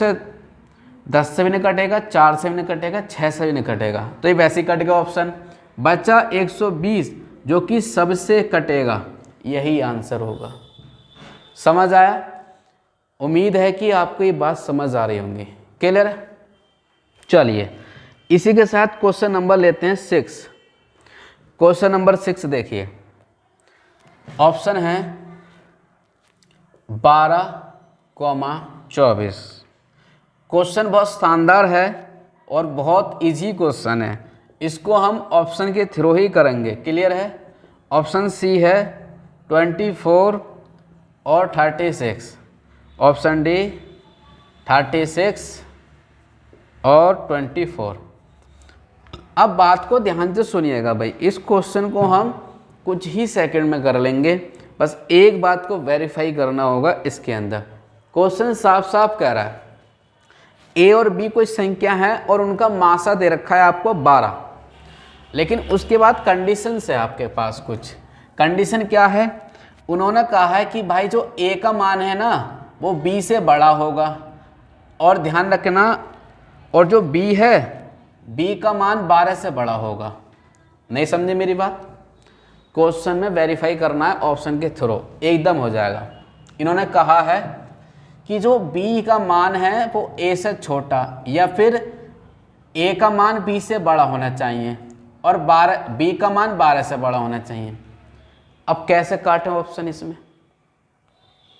[SPEAKER 1] से भी नहीं कटेगा, 4 से भी नहीं कटेगा, 6 से भी नहीं कटेगा, तो ये वैसे ही कट गया ऑप्शन। बचा 120 जो कि सबसे कटेगा, यही आंसर होगा। समझ आया? उम्मीद है कि आपको ये बात समझ आ रही होंगी, क्लियर है। चलिए इसी के साथ क्वेश्चन नंबर लेते हैं 6। क्वेश्चन नंबर 6 देखिए, ऑप्शन है 12,24। क्वेश्चन बहुत शानदार है और बहुत इजी क्वेश्चन है, इसको हम ऑप्शन के थ्रू ही करेंगे, क्लियर है। ऑप्शन सी है 24 और 36, ऑप्शन डी 36 और 24। अब बात को ध्यान से सुनिएगा भाई, इस क्वेश्चन को हम कुछ ही सेकंड में कर लेंगे, बस एक बात को वेरीफाई करना होगा इसके अंदर। क्वेश्चन साफ साफ कह रहा है ए और बी कोई संख्या है और उनका मासा दे रखा है आपको 12, लेकिन उसके बाद कंडीशन है आपके पास कुछ। कंडीशन क्या है, उन्होंने कहा है कि भाई जो ए का मान है ना वो बी से बड़ा होगा, और ध्यान रखना, और जो बी है बी का मान 12 से बड़ा होगा। नहीं समझे मेरी बात। क्वेश्चन में वेरीफाई करना है ऑप्शन के थ्रू, एकदम हो जाएगा। इन्होंने कहा है कि जो b का मान है वो a से छोटा या फिर a का मान b से बड़ा होना चाहिए और b का मान 12 से बड़ा होना चाहिए। अब कैसे काटें ऑप्शन, इसमें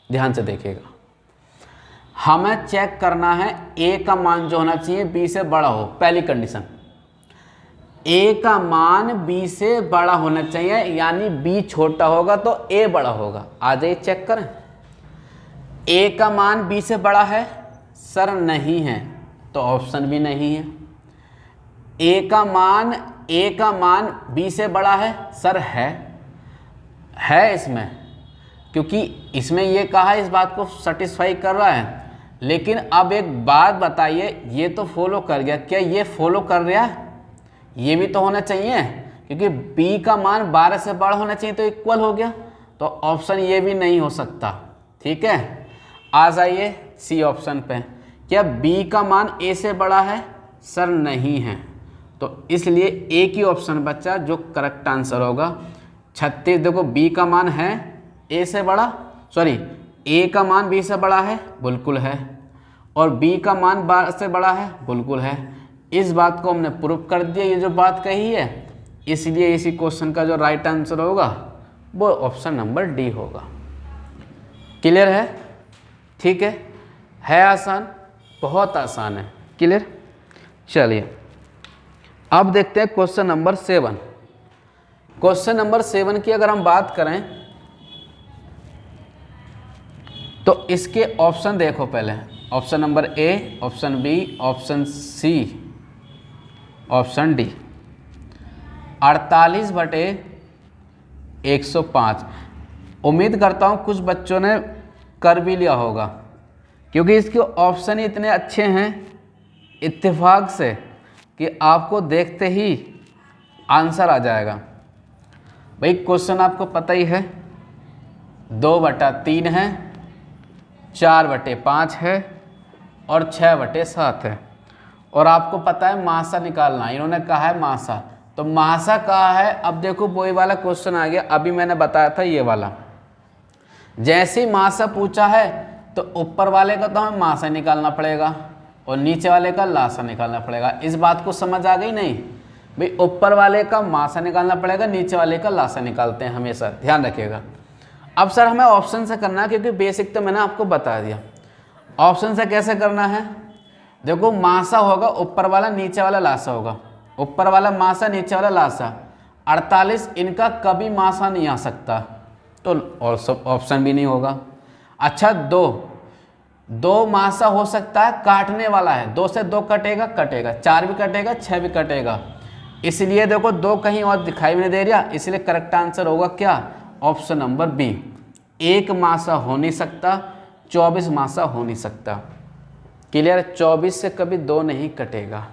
[SPEAKER 1] ध्यान से देखिएगा। हमें चेक करना है a का मान जो होना चाहिए b से बड़ा हो, पहली कंडीशन। a का मान b से बड़ा होना चाहिए, यानी b छोटा होगा तो a बड़ा होगा। आ जाइए चेक करें। a का मान b से बड़ा है, सर नहीं है, तो ऑप्शन भी नहीं है। a का मान b से बड़ा है, सर है इसमें, क्योंकि इसमें ये कहा है, इस बात को सेटिस्फाई कर रहा है। लेकिन अब एक बात बताइए, ये तो फॉलो कर गया, क्या ये फॉलो कर रहा है? ये भी तो होना चाहिए, क्योंकि b का मान 12 से बड़ा होना चाहिए तो इक्वल हो गया, तो ऑप्शन ये भी नहीं हो सकता। ठीक है, आ जाइए सी ऑप्शन पे। क्या b का मान a से बड़ा है? सर नहीं है, तो इसलिए एक ही ऑप्शन बचा जो करेक्ट आंसर होगा 36। देखो b का मान है a से बड़ा, सॉरी a का मान b से बड़ा है, बिल्कुल है, और b का मान 12 से बड़ा है, बिल्कुल है। इस बात को हमने प्रूव कर दिया, ये जो बात कही है, इसलिए इसी क्वेश्चन का जो राइट आंसर होगा वो ऑप्शन नंबर डी होगा। क्लियर है? ठीक है आसान, बहुत आसान है, क्लियर। चलिए अब देखते हैं क्वेश्चन नंबर 7। क्वेश्चन नंबर 7 की अगर हम बात करें तो इसके ऑप्शन देखो पहले। Option number A, option B, option C, option D. 48/105। उम्मीद करता हूँ कुछ बच्चों ने कर भी लिया होगा, क्योंकि इसके ऑप्शन ही इतने अच्छे हैं इत्तेफाक से कि आपको देखते ही आंसर आ जाएगा। भाई क्वेश्चन आपको पता ही है, 2/3 है, 4/5 है और 6/7 है, और आपको पता है मासा निकालना है। इन्होंने कहा है मासा, तो मासा कहा है। अब देखो वही वाला क्वेश्चन आ गया, अभी मैंने बताया था ये वाला। जैसे ही मासा पूछा है तो ऊपर वाले का तो हमें मासा निकालना पड़ेगा और नीचे वाले का लासा निकालना पड़ेगा। इस बात को समझ आ गई नहीं भाई? ऊपर वाले का मासा निकालना पड़ेगा, नीचे वाले का लासा निकालते हैं हमेशा, ध्यान रखिएगा। अब सर हमें ऑप्शन से करना है, क्योंकि बेसिक तो मैंने आपको बता दिया। ऑप्शन से कैसे करना है? देखो मासा होगा ऊपर वाला, नीचे वाला लासा होगा, ऊपर वाला मासा, नीचे वाला लासा। 48 इनका कभी मासा नहीं आ सकता, तो और सब ऑप्शन भी नहीं होगा। अच्छा, 2 मासा हो सकता है, काटने वाला है, 2 से 2 कटेगा, 4 भी कटेगा, 6 भी कटेगा, इसलिए देखो 2 कहीं और दिखाई भी नहीं दे रहा, इसलिए करेक्ट आंसर होगा क्या, ऑप्शन नंबर बी। 1 मासा हो नहीं सकता, 24 मासा हो नहीं सकता। क्लियर, 24 से कभी 2 नहीं कटेगा।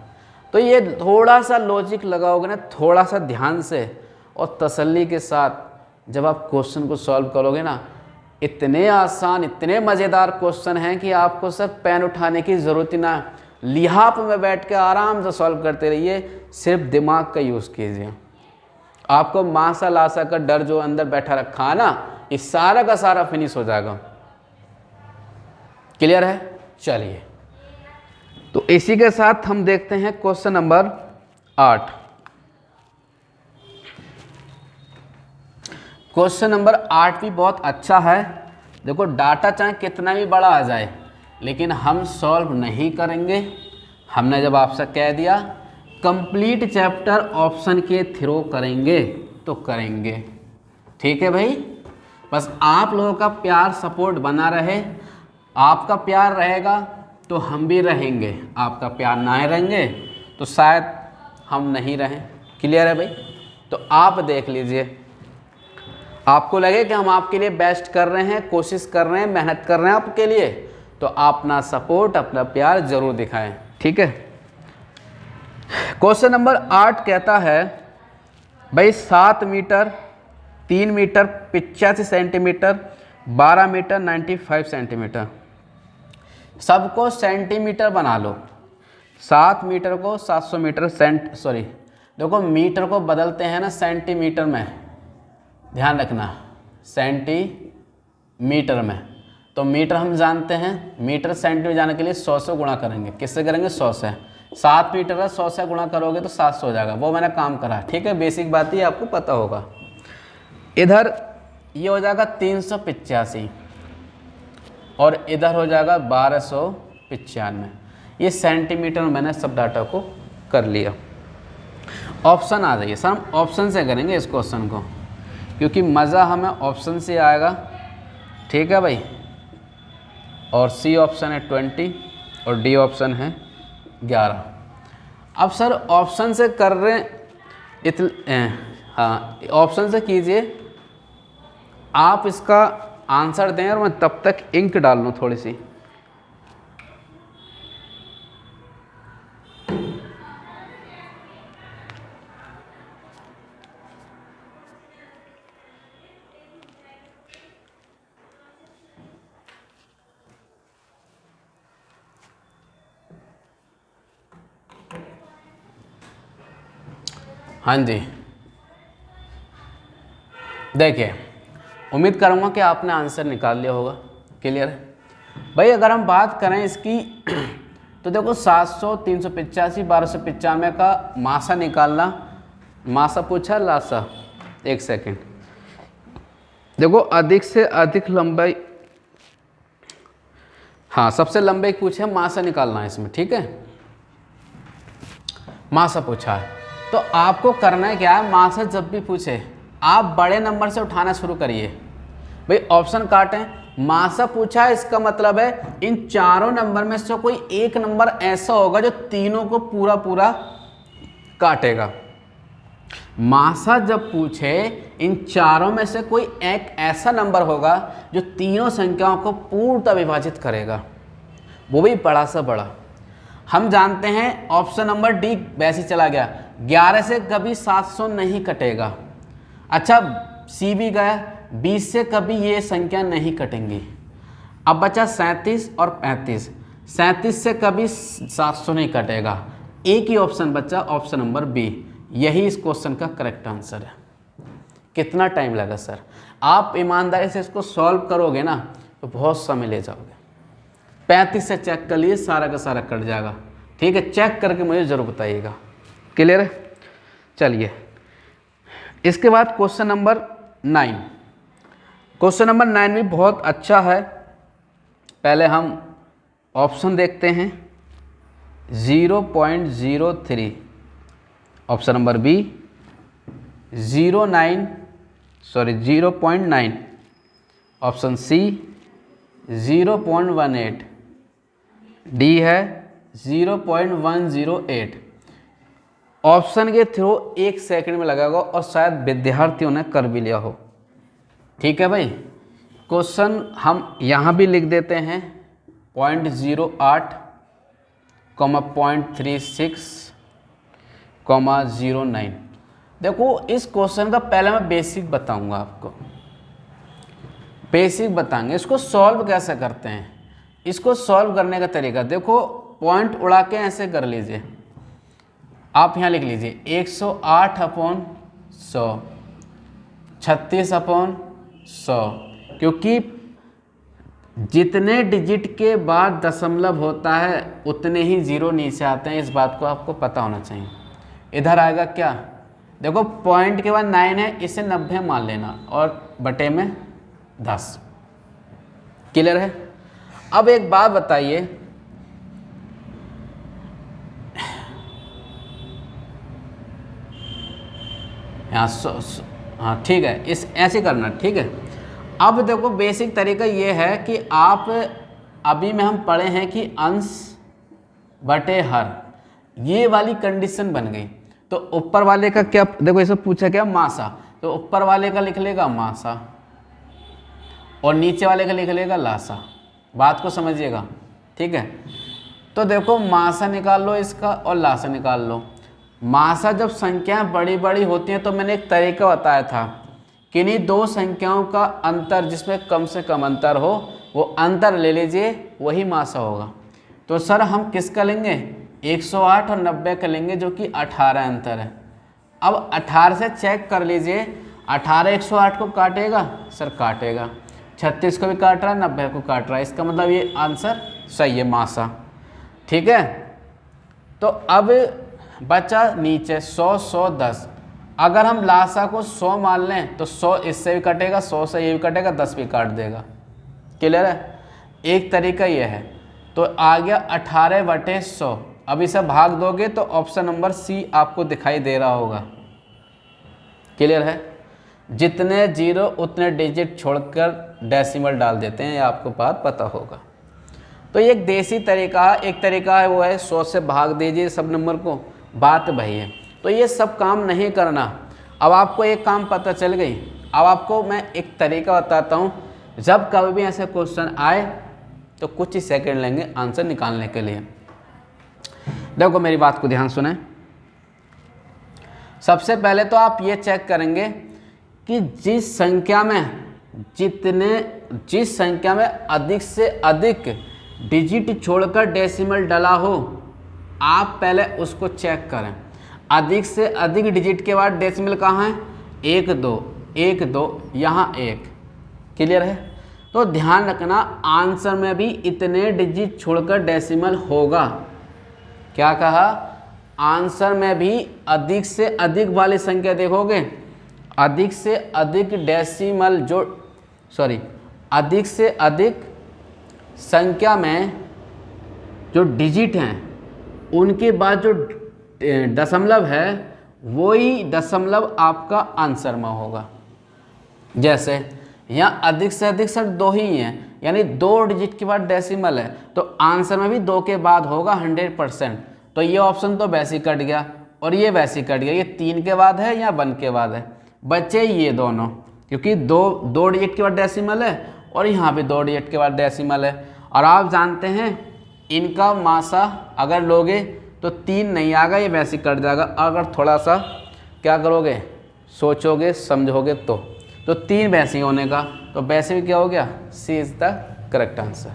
[SPEAKER 1] तो ये थोड़ा सा लॉजिक लगाओगे ना, थोड़ा सा ध्यान से और तसल्ली के साथ जब आप क्वेश्चन को सॉल्व करोगे ना, इतने आसान, इतने मज़ेदार क्वेश्चन हैं कि आपको सिर्फ पेन उठाने की ज़रूरत ही ना, लिहाफ में बैठ के आराम से सॉल्व करते रहिए, सिर्फ दिमाग का यूज़ कीजिए। आपको मासा लासा का डर जो अंदर बैठा रखा है ना, ये सारा का सारा फिनिश हो जाएगा। क्लियर है? चलिए, तो इसी के साथ हम देखते हैं क्वेश्चन नंबर 8। क्वेश्चन नंबर 8 भी बहुत अच्छा है। देखो, डाटा चाहे कितना भी बड़ा आ जाए, लेकिन हम सॉल्व नहीं करेंगे। हमने जब आपसे कह दिया कंप्लीट चैप्टर ऑप्शन के थ्रू करेंगे तो करेंगे। ठीक है भाई, बस आप लोगों का प्यार सपोर्ट बना रहे। आपका प्यार रहेगा तो हम भी रहेंगे, आपका प्यार ना रहेंगे तो शायद हम नहीं रहें। क्लियर है भाई? तो आप देख लीजिए, आपको लगे कि हम आपके लिए बेस्ट कर रहे हैं, कोशिश कर रहे हैं, मेहनत कर रहे हैं आपके लिए, तो आप अपना सपोर्ट, अपना प्यार जरूर दिखाएं। ठीक है, क्वेश्चन नंबर 8 कहता है भाई 7 metre, 3 metre 85 centimetre, 12 metre 95 centimetre, सबको सेंटीमीटर बना लो। 7 मीटर को 700 मीटर देखो मीटर को बदलते हैं ना सेंटीमीटर में, ध्यान रखना, सेंटीमीटर में। तो मीटर हम जानते हैं, मीटर सेंटीमीटर जाने के लिए 100 से गुणा करेंगे। किससे करेंगे? 100 से। 7 मीटर है, 100 से गुणा करोगे तो 700 हो जाएगा। वो मैंने काम करा, ठीक है, बेसिक बात ही आपको पता होगा। इधर ये हो जाएगा 385 और इधर हो जाएगा 1295। ये सेंटीमीटर में मैंने सब डाटा को कर लिया। ऑप्शन आ जाइए सर, हम ऑप्शन से करेंगे इस क्वेश्चन को, क्योंकि मज़ा हमें ऑप्शन से आएगा। ठीक है भाई, और सी ऑप्शन है 20 और डी ऑप्शन है 11। अब सर ऑप्शन से कर रहे हाँ, ऑप्शन से कीजिए। आप इसका आंसर दें और मैं तब तक इंक डाल लूँ थोड़ी सी। हाँ जी, देखिए, उम्मीद करूँगा कि आपने आंसर निकाल लिया होगा। क्लियर है भाई? अगर हम बात करें इसकी तो देखो 700, 385, 1295 का मासा निकालना। मासा पूछा, लासा? एक सेकंड, देखो अधिक से अधिक लंबाई, हाँ सबसे लंबाई पूछे, मासा निकालना है इसमें। ठीक है, मासा पूछा है तो आपको करना है क्या है, मासा जब भी पूछे आप बड़े नंबर से उठाना शुरू करिए। भाई ऑप्शन काटें, मासा पूछा है इसका मतलब है इन चारों नंबर में से कोई एक नंबर ऐसा होगा जो तीनों को पूरा पूरा काटेगा। मासा जब पूछे इन चारों में से कोई एक ऐसा नंबर होगा जो तीनों संख्याओं को पूर्णतः विभाजित करेगा, वो भी बड़ा सा बड़ा। हम जानते हैं ऑप्शन नंबर डी वैसे ही चला गया, 11 से कभी 700 नहीं कटेगा। अच्छा, सी भी गया, 20 से कभी ये संख्या नहीं कटेंगी। अब बचा 37 और 35, 37 से कभी 700 नहीं कटेगा। एक ही ऑप्शन बचा, ऑप्शन नंबर बी, यही इस क्वेश्चन का करेक्ट आंसर है। कितना टाइम लगा सर? आप ईमानदारी से इसको सॉल्व करोगे ना तो बहुत समय ले जाओगे। 35 से चेक कर लिए, सारा का सारा कट जाएगा। ठीक है, चेक करके मुझे ज़रूर बताइएगा। क्लियर है? चलिए, इसके बाद क्वेश्चन नंबर 9। क्वेश्चन नंबर 9 भी बहुत अच्छा है। पहले हम ऑप्शन देखते हैं। 0.03, option number B 0.9, option C 0.18, D है 0.108। ऑप्शन के थ्रू 1 सेकंड में लगाओ और शायद विद्यार्थियों ने कर भी लिया हो। ठीक है भाई, क्वेश्चन हम यहाँ भी लिख देते हैं 0.08, 0.36, 0.09। देखो इस क्वेश्चन का पहले मैं बेसिक बताऊंगा आपको, बेसिक बताएंगे इसको सॉल्व कैसे करते हैं। इसको सॉल्व करने का तरीका देखो, पॉइंट उड़ा के ऐसे कर लीजिए, आप यहाँ लिख लीजिए 108/100, 36/100, क्योंकि जितने डिजिट के बाद दशमलव होता है उतने ही जीरो नीचे आते हैं, इस बात को आपको पता होना चाहिए। इधर आएगा क्या, देखो पॉइंट के बाद 9 है, इसे 90 मान लेना और बटे में 10। क्लियर है। अब एक बात बताइए, यहाँ हाँ ठीक है, इस ऐसे करना, ठीक है। अब देखो बेसिक तरीका ये है कि आप अभी में हम पढ़े हैं कि अंश बटे हर, ये वाली कंडीशन बन गई। तो ऊपर वाले का क्या, देखो ये सब पूछा क्या, मासा, तो ऊपर वाले का लिख लेगा मासा और नीचे वाले का लिख लेगा लासा। बात को समझिएगा, ठीक है। तो देखो मासा निकाल लो इसका और लासा निकाल लो। मासा जब संख्याएं बड़ी बड़ी होती हैं तो मैंने एक तरीका बताया था कि इन्हीं दो संख्याओं का अंतर, जिसमें कम से कम अंतर हो, वो अंतर ले लीजिए, वही मासा होगा। तो सर हम किसका लेंगे, 108 और 90 का लेंगे, जो कि 18 अंतर है। अब 18 से चेक कर लीजिए, 18 108 को काटेगा, सर काटेगा, 36 को भी काट रहा है, 90 को काट रहा है, इसका मतलब ये आंसर सही है, मासा। ठीक है। तो अब बचा नीचे 100 100 10। अगर हम लासा को 100 मान लें तो 100 इससे भी कटेगा, 100 से ये भी कटेगा, 10 भी काट देगा। क्लियर है। एक तरीका ये है। तो आ गया 18/100। अब इसे भाग दोगे तो ऑप्शन नंबर सी आपको दिखाई दे रहा होगा। क्लियर है। जितने जीरो उतने डिजिट छोड़कर डेसिमल डाल देते हैं, ये आपको बात पता होगा। तो ये एक देसी तरीका है। एक तरीका है वो है 100 से भाग दीजिए सब नंबर को, बात वही है। तो ये सब काम नहीं करना। अब आपको एक काम पता चल गई। अब आपको मैं एक तरीका बताता हूँ, जब कभी भी ऐसे क्वेश्चन आए तो कुछ ही सेकंड लेंगे आंसर निकालने के लिए। देखो मेरी बात को ध्यान सुने। सबसे पहले तो आप ये चेक करेंगे कि जिस संख्या में अधिक से अधिक डिजिट छोड़कर डेसिमल डला हो, आप पहले उसको चेक करें। अधिक से अधिक डिजिट के बाद डेसिमल कहाँ है, 1 2 1 2, यहाँ 1। क्लियर है। तो ध्यान रखना, आंसर में भी इतने डिजिट छोड़कर डेसिमल होगा। क्या कहा, आंसर में भी अधिक से अधिक वाली संख्या देखोगे, अधिक से अधिक डेसिमल अधिक से अधिक संख्या में जो डिजिट हैं उनके बाद जो दशमलव है वही दशमलव आपका आंसर में होगा। जैसे यहाँ अधिक से अधिक सर 2 ही हैं, यानी 2 डिजिट के बाद डेसिमल है, तो आंसर में भी 2 के बाद होगा 100%। तो ये ऑप्शन तो वैसे ही कट गया और ये वैसे ही कट गया। ये 3 के बाद है या 1 के बाद है, बचे ये दोनों, क्योंकि 2 डिजिट के बाद डेसिमल है और यहाँ भी 2 डिजिट के बाद डेसिमल है। और आप जानते हैं इनका मासा अगर लोगे तो 3 नहीं आएगा, ये वैसे कट जाएगा। अगर थोड़ा सा क्या करोगे, सोचोगे समझोगे तो 3 वैसे ही होने का, तो वैसे भी क्या हो गया, सी इज़ द करेक्ट आंसर।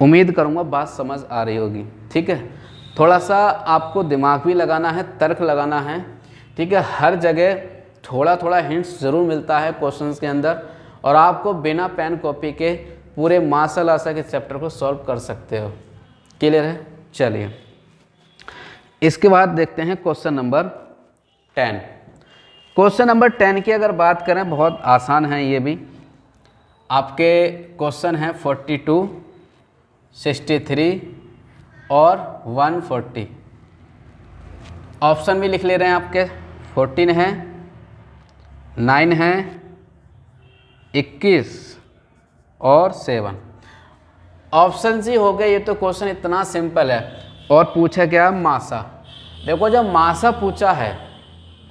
[SPEAKER 1] उम्मीद करूँगा बात समझ आ रही होगी। ठीक है। थोड़ा सा आपको दिमाग भी लगाना है, तर्क लगाना है। ठीक है। हर जगह थोड़ा थोड़ा हिंट्स ज़रूर मिलता है क्वेश्चंस के अंदर, और आपको बिना पेन कॉपी के पूरे मार्शल आर्ट्स के चैप्टर को सॉल्व कर सकते हो। क्लियर है। चलिए इसके बाद देखते हैं क्वेश्चन नंबर 10। क्वेश्चन नंबर 10 की अगर बात करें, बहुत आसान है ये भी। आपके क्वेश्चन हैं 42, 63 और 140। ऑप्शन भी लिख ले रहे हैं आपके, 14 है, 9 है, 21 और 7। ऑप्शन सी हो गया। ये तो क्वेश्चन इतना सिंपल है। और पूछा क्या? मासा। देखो जब मासा पूछा है,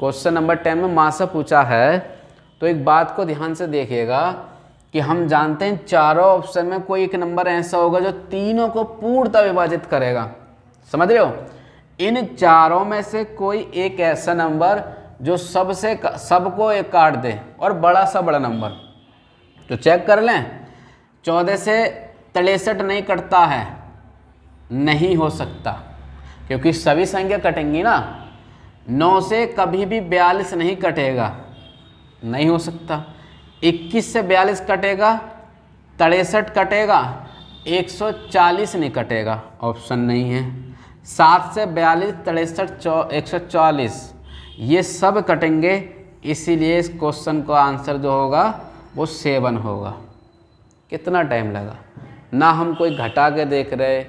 [SPEAKER 1] क्वेश्चन नंबर 10 में मासा पूछा है, तो एक बात को ध्यान से देखिएगा कि हम जानते हैं चारों ऑप्शन में कोई एक नंबर ऐसा होगा जो तीनों को पूर्णतः विभाजित करेगा। समझ रहे हो? इन चारों में से कोई एक ऐसा नंबर जो सबको एक काट दे और बड़ा सा बड़ा नंबर। तो चेक कर लें, 14 से 63 नहीं कटता है, नहीं हो सकता, क्योंकि सभी संख्या कटेंगी ना। 9 से कभी भी 42 नहीं कटेगा, नहीं हो सकता। 21 से 42 कटेगा, 63 कटेगा, 140 नहीं कटेगा, ऑप्शन नहीं है। 7 से 42, 63, 140 ये सब कटेंगे, इसीलिए इस क्वेश्चन का आंसर जो होगा वो 7 होगा। कितना टाइम लगा? ना हम कोई घटा के देख रहे,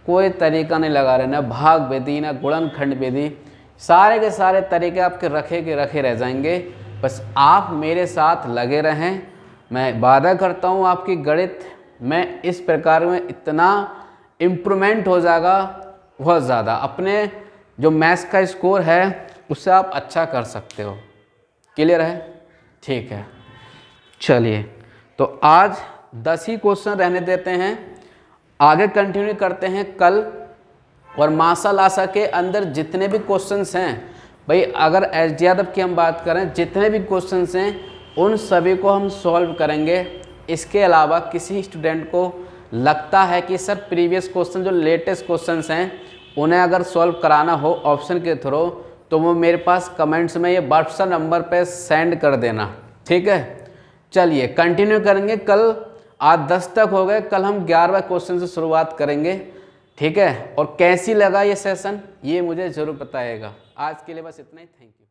[SPEAKER 1] कोई तरीका नहीं लगा रहे, ना भाग विधि ना गुणनखंड विधि, सारे के सारे तरीके आपके रखे के रखे रह जाएंगे। बस आप मेरे साथ लगे रहें। मैं वादा करता हूँ आपकी गणित में इस प्रकार में इतना इम्प्रूवमेंट हो जाएगा, बहुत ज़्यादा। अपने जो मैथ्स का स्कोर है उससे आप अच्छा कर सकते हो। क्लियर है? ठीक है, चलिए तो आज 10 ही क्वेश्चन रहने देते हैं, आगे कंटिन्यू करते हैं कल। और मासा लासा के अंदर जितने भी क्वेश्चंस हैं भाई, अगर एस यादव की हम बात करें, जितने भी क्वेश्चंस हैं उन सभी को हम सॉल्व करेंगे। इसके अलावा किसी स्टूडेंट को लगता है कि सर प्रीवियस क्वेश्चन जो लेटेस्ट क्वेश्चंस हैं उन्हें अगर सॉल्व कराना हो ऑप्शन के थ्रू, तो वो मेरे पास कमेंट्स में ये व्हाट्सएप नंबर पे सेंड कर देना। ठीक है, चलिए कंटिन्यू करेंगे कल। आज 10 तक हो गए, कल हम 11वें क्वेश्चन से शुरुआत करेंगे। ठीक है, और कैसी लगा ये सेशन ये मुझे ज़रूर बताइएगा। आज के लिए बस इतना ही, थैंक यू।